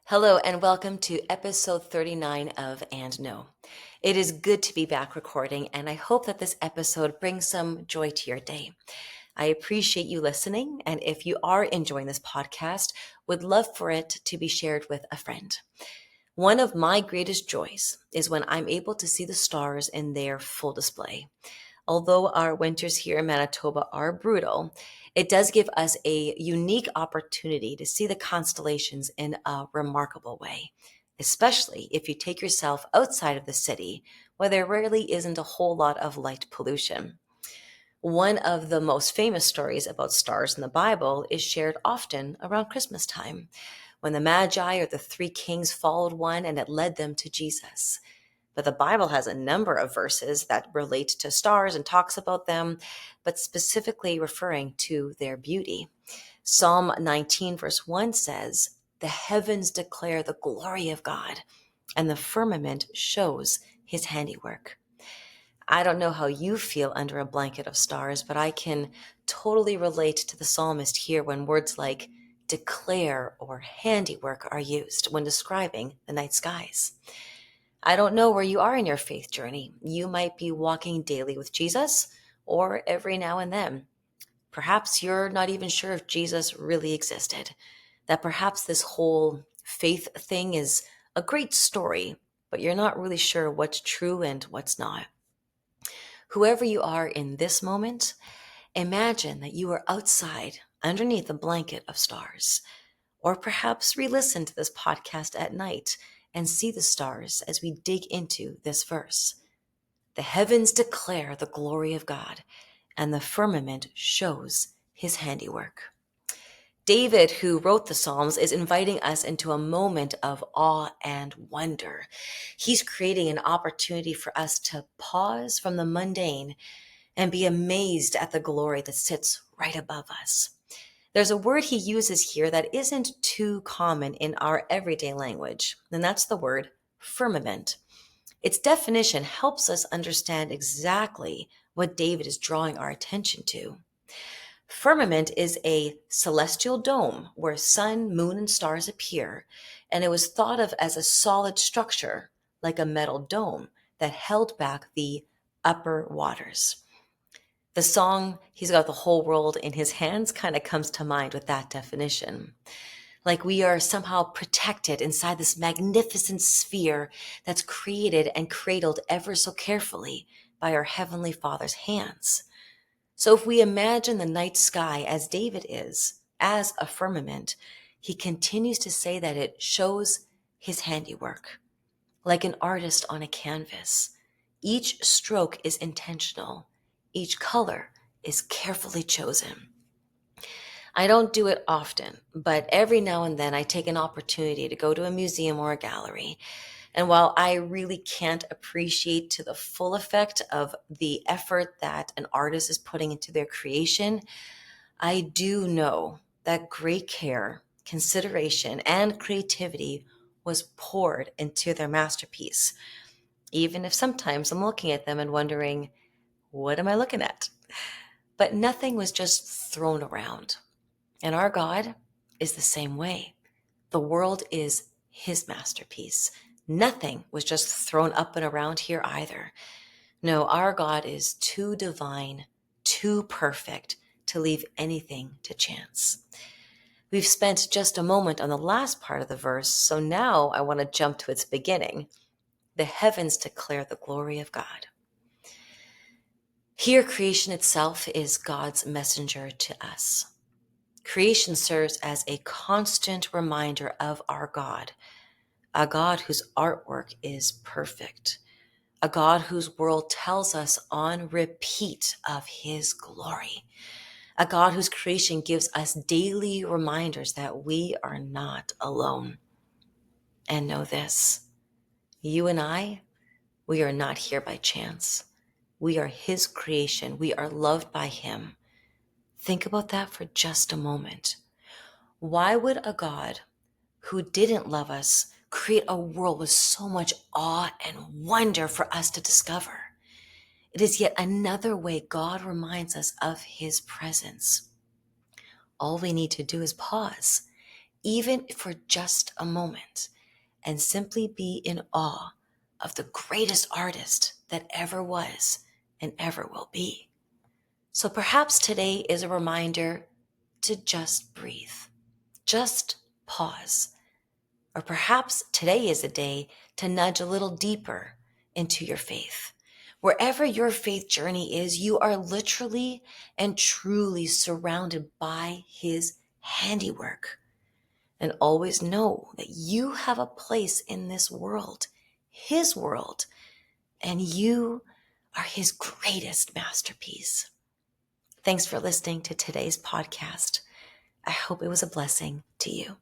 Hello and welcome to episode 39 of And No. It is good to be back recording, and I hope that this episode brings some joy to your day. I appreciate you listening, and if you are enjoying this podcast, would love for it to be shared with a friend. One of my greatest joys is when I'm able to see the stars in their full display. Although our winters here in Manitoba are brutal, it does give us a unique opportunity to see the constellations in a remarkable way, especially if you take yourself outside of the city where there rarely isn't a whole lot of light pollution. One of the most famous stories about stars in the Bible is shared often around Christmas time, when the Magi or the three kings followed one and it led them to Jesus. But the Bible has a number of verses that relate to stars and talks about them, but specifically referring to their beauty. Psalm 19 verse 1 says, "The heavens declare the glory of God, and the firmament shows his handiwork." I don't know how you feel under a blanket of stars, but I can totally relate to the psalmist here when words like declare or handiwork are used when describing the night skies. I don't know where you are in your faith journey. You might be walking daily with Jesus, or every now and then. Perhaps you're not even sure if Jesus really existed, that perhaps this whole faith thing is a great story, but you're not really sure what's true and what's not. Whoever you are in this moment, imagine that you are outside underneath a blanket of stars. Or perhaps re listen to this podcast at night and see the stars as we dig into this verse. The heavens declare the glory of God, and the firmament shows his handiwork. David, who wrote the Psalms, is inviting us into a moment of awe and wonder. He's creating an opportunity for us to pause from the mundane and be amazed at the glory that sits right above us. There's a word he uses here that isn't too common in our everyday language, and that's the word firmament. Its definition helps us understand exactly what David is drawing our attention to. Firmament is a celestial dome where sun, moon, and stars appear, and it was thought of as a solid structure, like a metal dome, that held back the upper waters. The song, "He's Got the Whole World in His Hands," kind of comes to mind with that definition. Like we are somehow protected inside this magnificent sphere that's created and cradled ever so carefully by our Heavenly Father's hands. So if we imagine the night sky as David is, as a firmament, he continues to say that it shows his handiwork, like an artist on a canvas. Each stroke is intentional. Each color is carefully chosen. I don't do it often, but every now and then I take an opportunity to go to a museum or a gallery. And while I really can't appreciate to the full effect of the effort that an artist is putting into their creation, I do know that great care, consideration, and creativity was poured into their masterpiece, even if sometimes I'm looking at them and wondering, what am I looking at? But nothing was just thrown around. And our God is the same way. The world is his masterpiece. Nothing was just thrown up and around here either. No, our God is too divine, too perfect to leave anything to chance. We've spent just a moment on the last part of the verse, so now I want to jump to its beginning. The heavens declare the glory of God. Here, creation itself is God's messenger to us. Creation serves as a constant reminder of our God, a God whose artwork is perfect, a God whose world tells us on repeat of his glory, a God whose creation gives us daily reminders that we are not alone. And know this, you and I, we are not here by chance. We are his creation. We are loved by him. Think about that for just a moment. Why would a God who didn't love us create a world with so much awe and wonder for us to discover? It is yet another way God reminds us of his presence. All we need to do is pause, even for just a moment, and simply be in awe of the greatest artist that ever was and ever will be. So perhaps today is a reminder to just breathe, just pause. Or perhaps today is a day to nudge a little deeper into your faith. Wherever your faith journey is, you are literally and truly surrounded by His handiwork. And always know that you have a place in this world, His world, and you are His greatest masterpiece. Thanks for listening to today's podcast. I hope it was a blessing to you.